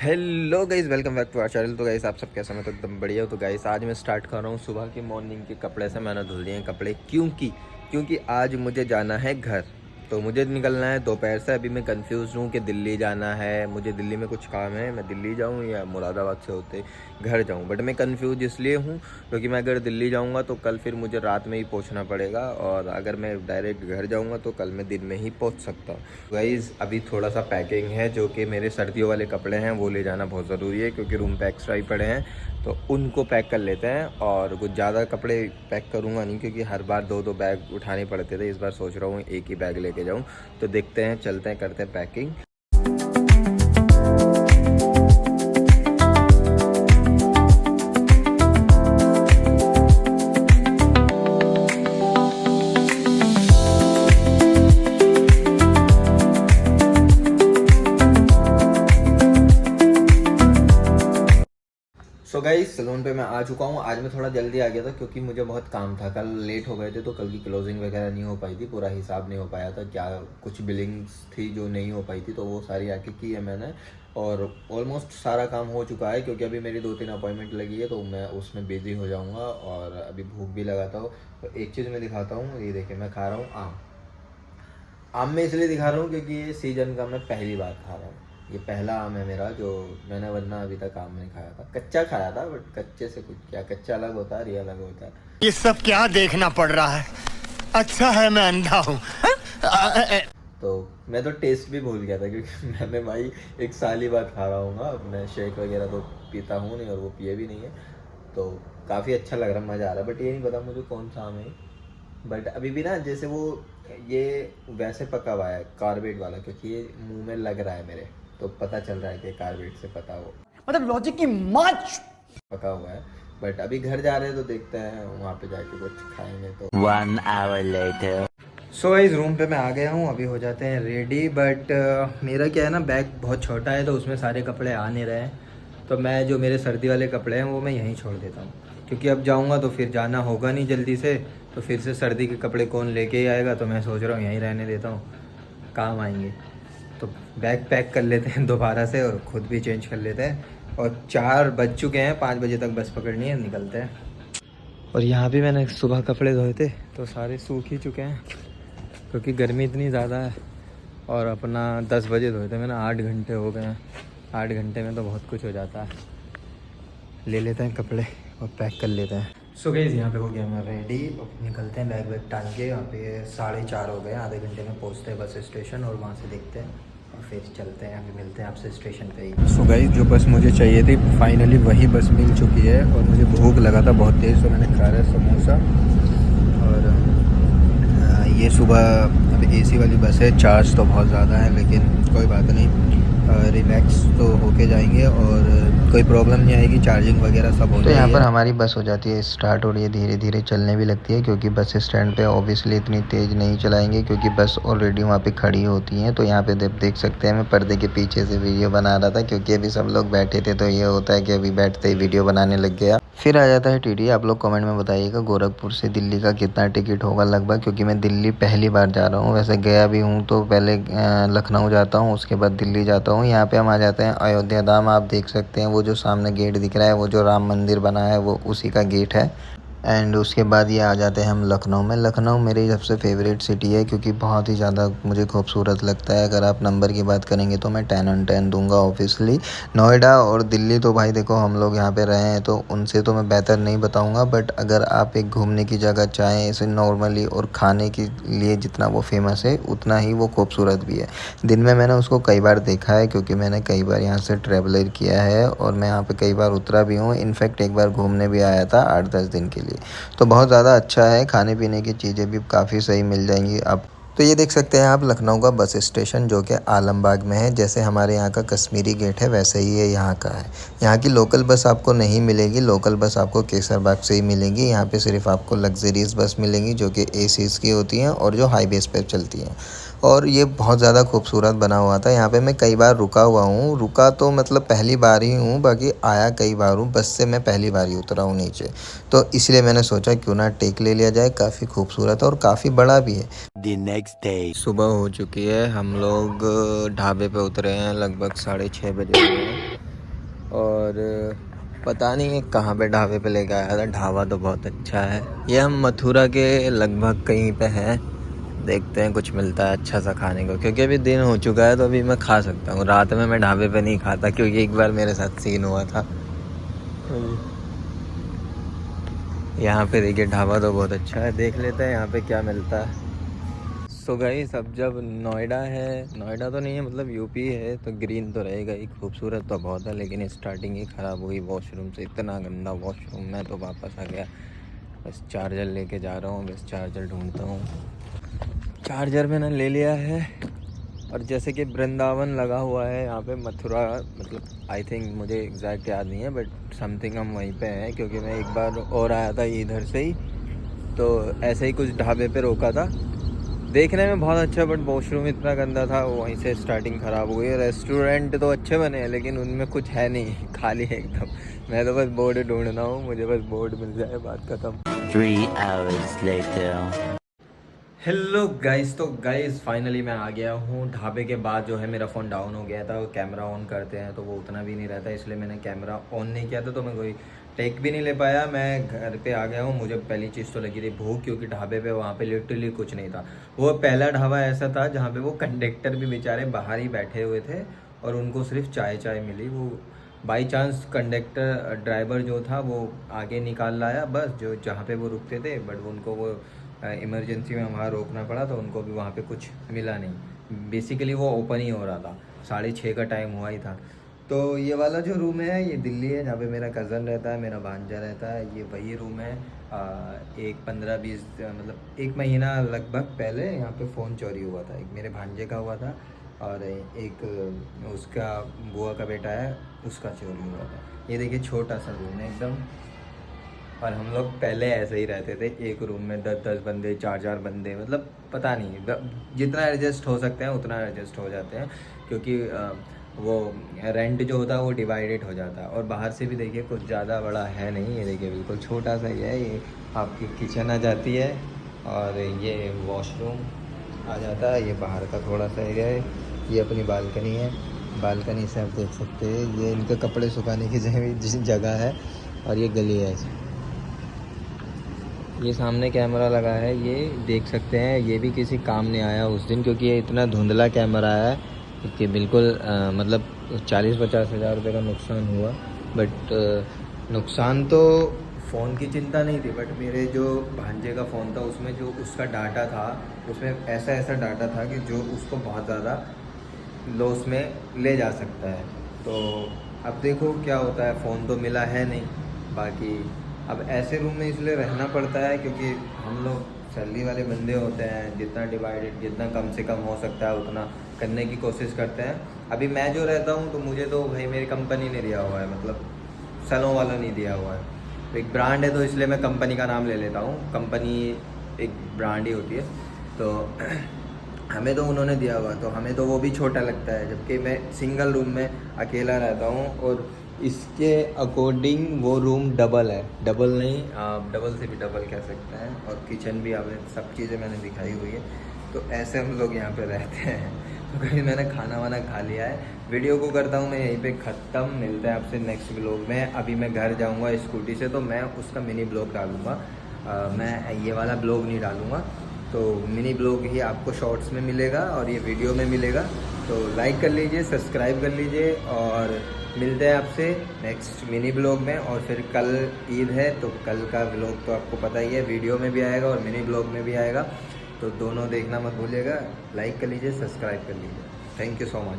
Hello guys, welcome back to our channel. तो guys आप सब कैसे? मैं तो एकदम बढ़िया हूँ। तो गाइस आज मैं स्टार्ट कर रहा हूँ सुबह के मॉर्निंग के कपड़े से। मैंने धुल दिए हैं कपड़े क्योंकि आज मुझे जाना है घर। तो मुझे निकलना है दोपहर से। अभी मैं कंफ्यूज हूँ कि दिल्ली जाना है, मुझे दिल्ली में कुछ काम है, मैं दिल्ली जाऊँ या मुरादाबाद से होते घर जाऊँ। बट मैं कंफ्यूज इसलिए हूँ क्योंकि मैं अगर दिल्ली जाऊँगा तो कल फिर मुझे रात में ही पहुँचना पड़ेगा, और अगर मैं डायरेक्ट घर जाऊँगा तो कल मैं दिन में ही पहुँच सकता हूँ। गाइस अभी थोड़ा सा पैकिंग है, जो कि मेरे सर्दियों वाले कपड़े हैं वो ले जाना बहुत ज़रूरी है, क्योंकि रूम पे एक्स्ट्रा ही पड़े हैं तो उनको पैक कर लेते हैं। और कुछ ज़्यादा कपड़े पैक करूँगा नहीं, क्योंकि हर बार दो दो बैग उठाने पड़ते थे। इस बार सोच रहा हूँ एक ही बैग लेके जाऊँ। तो देखते हैं, चलते हैं, करते हैं पैकिंग। सो गाइस सलून पे मैं आ चुका हूँ। आज मैं थोड़ा जल्दी आ गया था क्योंकि मुझे बहुत काम था। कल लेट हो गए थे तो कल की क्लोजिंग वगैरह नहीं हो पाई थी, पूरा हिसाब नहीं हो पाया था। क्या कुछ बिलिंग्स थी जो नहीं हो पाई थी, तो वो सारी आके की है मैंने। और ऑलमोस्ट सारा काम हो चुका है, क्योंकि अभी मेरी 2-3 अपॉइंटमेंट लगी है तो मैं उसमें बिजी हो जाऊँगा। और अभी भूख भी लगाता हूँ। तो एक चीज़ मैं दिखाता हूँ, ये देखिए मैं खा रहा हूँ आम। आम मैं इसलिए दिखा रहा हूँ क्योंकि ये सीजन का मैं पहली बार खा रहा हूँ। ये पहला आम है मेरा जो मैंने, वरना अभी तक आम नहीं खाया था। कच्चा खाया था, बट कच्चे से कुछ क्या, कच्चा अलग होता है, रियल अलग होता है। ये सब क्या देखना पड़ रहा है? अच्छा है मैं अंधा हूँ। तो मैं तो टेस्ट भी भूल गया था, क्योंकि मैंने भाई एक साल ही बाद खा रहा हूँ। अब मैं शेक वगैरह तो पीता हूँ नहीं, और वो पिए भी नहीं है। तो काफ़ी अच्छा लग रहा है, मज़ा आ रहा है। बट ये नहीं पता मुझे कौन सा आम है। बट अभी भी ना, जैसे वो ये वैसे पका हुआ है कार्बेट वाला, क्योंकि ये मुंह में लग रहा है मेरे, तो पता चल रहा है कि कार्बेट से पता हो, मतलब लॉजिक की माच। पका हुआ है। बट अभी घर जा रहे हैं तो देखते हैं, वहाँ पे जाके कुछ खाएंगे। तो 1 hour later. सो इस रूम पे मैं आ गया हूँ, अभी हो जाते हैं रेडी। बट मेरा क्या है ना, बैग बहुत छोटा है तो उसमें सारे कपड़े आ नहीं रहे हैं। तो मैं जो मेरे सर्दी वाले कपड़े हैं वो मैं यहीं छोड़ देता हूँ, क्योंकि अब जाऊँगा तो फिर जाना होगा नहीं जल्दी से। तो फिर से सर्दी के कपड़े कौन लेके ही आएगा, तो मैं सोच रहा हूँ यहीं रहने देता हूँ, काम आएंगे। तो बैग पैक कर लेते हैं दोबारा से, और ख़ुद भी चेंज कर लेते हैं। और 4 बज चुके हैं, 5 बजे तक बस पकड़नी है, निकलते हैं। और यहाँ भी मैंने सुबह कपड़े धोए थे तो सारे सूख ही चुके हैं, क्योंकि गर्मी इतनी ज़्यादा है। और अपना 10 बजे धोए थे मैंने, 8 घंटे हो गए हैं। 8 घंटे में तो बहुत कुछ हो जाता है। ले लेते हैं कपड़े और पैक कर लेते हैं। सो गाइस यहाँ पे हो गया मैं रेडी, अब निकलते हैं बैग वैग टांग के। यहाँ पे 4:30 हो गए, आधे घंटे में पहुँचते हैं बस स्टेशन, और वहाँ से देखते हैं और फिर चलते हैं। अभी मिलते हैं आपसे स्टेशन पे ही। सो गाइस जो बस मुझे चाहिए थी फाइनली वही बस मिल चुकी है, और मुझे भूख लगा था बहुत तेज़, तो मैंने खाया समोसा। और ये सुबह अब एसी वाली बस है, चार्ज तो बहुत ज़्यादा है लेकिन कोई बात नहीं, रिलैक्स तो होके जाएंगे और कोई प्रॉब्लम नहीं आएगी, चार्जिंग वगैरह सब हो। तो यहाँ पर हमारी बस हो जाती है स्टार्ट, और ये धीरे धीरे चलने भी लगती है, क्योंकि बस स्टैंड पे ऑब्वियसली इतनी तेज़ नहीं चलाएंगे क्योंकि बस ऑलरेडी वहाँ पे खड़ी होती हैं। तो यहाँ पे देख सकते हैं, मैं पर्दे के पीछे से वीडियो बना रहा था क्योंकि अभी सब लोग बैठे थे। तो ये होता है कि अभी बैठते ही वीडियो बनाने लग गया। फिर आ जाता है टीटी। आप लोग कमेंट में बताइएगा गोरखपुर से दिल्ली का कितना टिकट होगा लगभग, क्योंकि मैं दिल्ली पहली बार जा रहा हूँ। वैसे गया भी हूँ, तो पहले लखनऊ जाता हूँ, उसके बाद दिल्ली जाता हूँ। यहाँ पे हम आ जाते हैं अयोध्या धाम। आप देख सकते हैं वो जो सामने गेट दिख रहा है, वो जो राम मंदिर बना है वो उसी का गेट है। एंड उसके बाद ये आ जाते हैं हम लखनऊ में। लखनऊ मेरी सबसे फेवरेट सिटी है, क्योंकि बहुत ही ज़्यादा मुझे खूबसूरत लगता है। अगर आप नंबर की बात करेंगे तो मैं 10 on 10 दूंगा ऑब्वियसली। नोएडा और दिल्ली तो भाई देखो, हम लोग यहाँ पे रहे हैं तो उनसे तो मैं बेहतर नहीं बताऊँगा। बट अगर आप एक घूमने की जगह चाहें ऐसे नॉर्मली, और खाने के लिए जितना वो फेमस है उतना ही वो खूबसूरत भी है। दिन में मैंने उसको कई बार देखा है, क्योंकि मैंने कई बार यहाँ से ट्रैवलर किया है, और मैं यहाँ पे कई बार उतरा भी हूँ। इनफैक्ट एक बार घूमने भी आया था 8-10 दिन के लिए। तो बहुत ज़्यादा अच्छा है, खाने पीने की चीज़ें भी काफ़ी सही मिल जाएंगी आप। तो ये देख सकते हैं आप लखनऊ का बस स्टेशन, जो कि आलमबाग में है। जैसे हमारे यहाँ का कश्मीरी गेट है वैसे ही ये यहाँ का है। यहाँ की लोकल बस आपको नहीं मिलेगी, लोकल बस आपको केसरबाग से ही मिलेगी। यहाँ पे सिर्फ आपको लग्जरीज बस मिलेंगी, जो कि एसीज़ की होती हैं और जो हाईवेज़ पे चलती हैं। और ये बहुत ज़्यादा खूबसूरत बना हुआ था। यहाँ पे मैं कई बार रुका हुआ हूँ, रुका तो मतलब पहली बार ही हूँ, बाकी आया कई बार हूँ। बस से मैं पहली बार ही उतरा हूँ नीचे, तो इसलिए मैंने सोचा क्यों ना टेक ले लिया जाए। काफ़ी खूबसूरत और काफ़ी बड़ा भी है। The next day. सुबह हो चुकी है, हम लोग ढाबे पे उतरे हैं, लगभग 6:30 बजे हुए हैं। और पता नहीं कहाँ पे ढाबे पे लेके आया था। ढाबा तो बहुत अच्छा है। ये हम मथुरा के लगभग कहीं पे हैं, देखते हैं कुछ मिलता है अच्छा सा खाने को, क्योंकि अभी दिन हो चुका है तो अभी मैं खा सकता हूँ। रात में मैं ढाबे पे नहीं खाता, क्योंकि एक बार मेरे साथ सीन हुआ था। यहाँ पे देखिए ढाबा तो बहुत अच्छा है, देख लेते हैं यहाँ पे क्या मिलता है। सो गाइस, अब जब नोएडा है, नोएडा तो नहीं है मतलब यूपी है, तो ग्रीन तो रहेगा ही, खूबसूरत तो बहुत है, लेकिन स्टार्टिंग ही ख़राब हुई वॉशरूम से। इतना गंदा वॉशरूम, मैं तो वापस आ गया। बस चार्जर लेके जा रहा हूँ, बस चार्जर ढूंढता हूँ। चार्जर मैंने ले लिया है, और जैसे कि वृंदावन लगा हुआ है यहाँ पे, मथुरा मतलब आई थिंक, मुझे एग्जैक्ट याद नहीं है, बट समथिंग हम वहीं पे हैं, क्योंकि मैं एक बार और आया था इधर से ही, तो ऐसे ही कुछ ढाबे पे रोका था। देखने में बहुत अच्छा, बट वॉशरूम इतना गंदा था, वहीं से स्टार्टिंग ख़राब हो गई। रेस्टोरेंट तो अच्छे बने हैं, लेकिन उनमें कुछ है नहीं, खाली है एकदम। मैं तो बस बोर्ड ढूंढना हूँ, मुझे बस बोर्ड मिल जाए, बात ख़त्म। 3 hours later. हेलो गाइस, तो गाइस फाइनली मैं आ गया हूँ ढाबे के बाद। जो है मेरा फ़ोन डाउन हो गया था, वो कैमरा ऑन करते हैं तो वो उतना भी नहीं रहता, इसलिए मैंने कैमरा ऑन नहीं किया था, तो मैं कोई टेक भी नहीं ले पाया। मैं घर पे आ गया हूँ। मुझे पहली चीज़ तो लगी थी भूख, क्योंकि ढाबे पे वहाँ पे लिटरली कुछ नहीं था। वो पहला ढाबा ऐसा था जहाँ पे वो कंडक्टर भी बेचारे बाहर ही बैठे हुए थे, और उनको सिर्फ चाय मिली। वो बाई चांस कंडक्टर ड्राइवर जो था वो आगे निकाल लाया बस, जो जहाँ पे वो रुकते थे, बट उनको वो इमरजेंसी में वहाँ रोकना पड़ा, तो उनको भी वहाँ पे कुछ मिला नहीं। बेसिकली वो ओपन ही हो रहा था, 6:30 का टाइम हुआ ही था। तो ये वाला जो रूम है ये दिल्ली है, जहाँ पे मेरा कज़न रहता है, मेरा भांजा रहता है। ये वही रूम है। एक 15-20 मतलब 1 महीना लगभग पहले यहाँ पे फ़ोन चोरी हुआ था। एक मेरे भांजे का हुआ था, और एक उसका बुआ का बेटा है, उसका चोरी हुआ था। ये देखिए छोटा सा रूम है एकदम, और हम लोग पहले ऐसे ही रहते थे, एक रूम में 10-10 बंदे, 4-4 बंदे, मतलब पता नहीं, जितना एडजस्ट हो सकते हैं उतना एडजस्ट हो जाते हैं, क्योंकि वो रेंट जो होता है वो डिवाइडेड हो जाता है। और बाहर से भी देखिए कुछ ज़्यादा बड़ा है नहीं, ये देखिए बिल्कुल छोटा सा ही है। ये आपकी किचन आ जाती है, और ये वॉशरूम आ जाता है। ये बाहर का थोड़ा सा एरिया है, ये अपनी बालकनी है। बालकनी से आप देख सकते हैं, ये इनके कपड़े सुखाने की जगह है, और ये गली है। ये सामने कैमरा लगा है, ये देख सकते हैं, ये भी किसी काम नहीं आया उस दिन, क्योंकि ये इतना धुंधला कैमरा है कि बिल्कुल मतलब 40-50 हज़ार रुपये का नुकसान हुआ। बट नुकसान तो फ़ोन की चिंता नहीं थी, बट मेरे जो भांजे का फ़ोन था उसमें जो उसका डाटा था, उसमें ऐसा डाटा था कि जो उसको बहुत ज़्यादा लॉस में ले जा सकता है। तो अब देखो क्या होता है, फ़ोन तो मिला है नहीं। बाकी अब ऐसे रूम में इसलिए रहना पड़ता है, क्योंकि हम लोग सैलरी वाले बंदे होते हैं, जितना डिवाइडेड, जितना कम से कम हो सकता है उतना करने की कोशिश करते हैं। अभी मैं जो रहता हूँ, तो मुझे तो भाई मेरी कंपनी ने दिया हुआ है, मतलब सलों वाला नहीं दिया हुआ है। एक ब्रांड है, तो इसलिए मैं कंपनी का नाम ले लेता हूँ। कंपनी एक ब्रांड ही होती है, तो हमें तो उन्होंने दिया हुआ, तो हमें तो वो भी छोटा लगता है, जबकि मैं सिंगल रूम में अकेला रहता हूँ। और इसके अकॉर्डिंग वो रूम डबल है, डबल नहीं, आप डबल से भी डबल कह सकते हैं। और किचन भी आपने, सब चीज़ें मैंने दिखाई हुई है। तो ऐसे हम लोग यहाँ पे रहते हैं। तो कभी मैंने खाना वाना खा लिया है। वीडियो को करता हूँ मैं यहीं पे ख़त्म। मिलते हैं आपसे नेक्स्ट ब्लॉग में। अभी मैं घर जाऊँगा स्कूटी से, तो मैं उसका मिनी ब्लॉग डालूँगा। मैं ये वाला ब्लॉग नहीं डालूँगा, तो मिनी ब्लॉग ही आपको शॉर्ट्स में मिलेगा और ये वीडियो में मिलेगा। तो लाइक कर लीजिए, सब्सक्राइब कर लीजिए, और मिलते हैं आपसे नेक्स्ट मिनी ब्लॉग में। और फिर कल ईद है, तो कल का ब्लॉग तो आपको पता ही है, वीडियो में भी आएगा और मिनी ब्लॉग में भी आएगा, तो दोनों देखना मत भूलिएगा। लाइक कर लीजिए, सब्सक्राइब कर लीजिए। Thank you so much.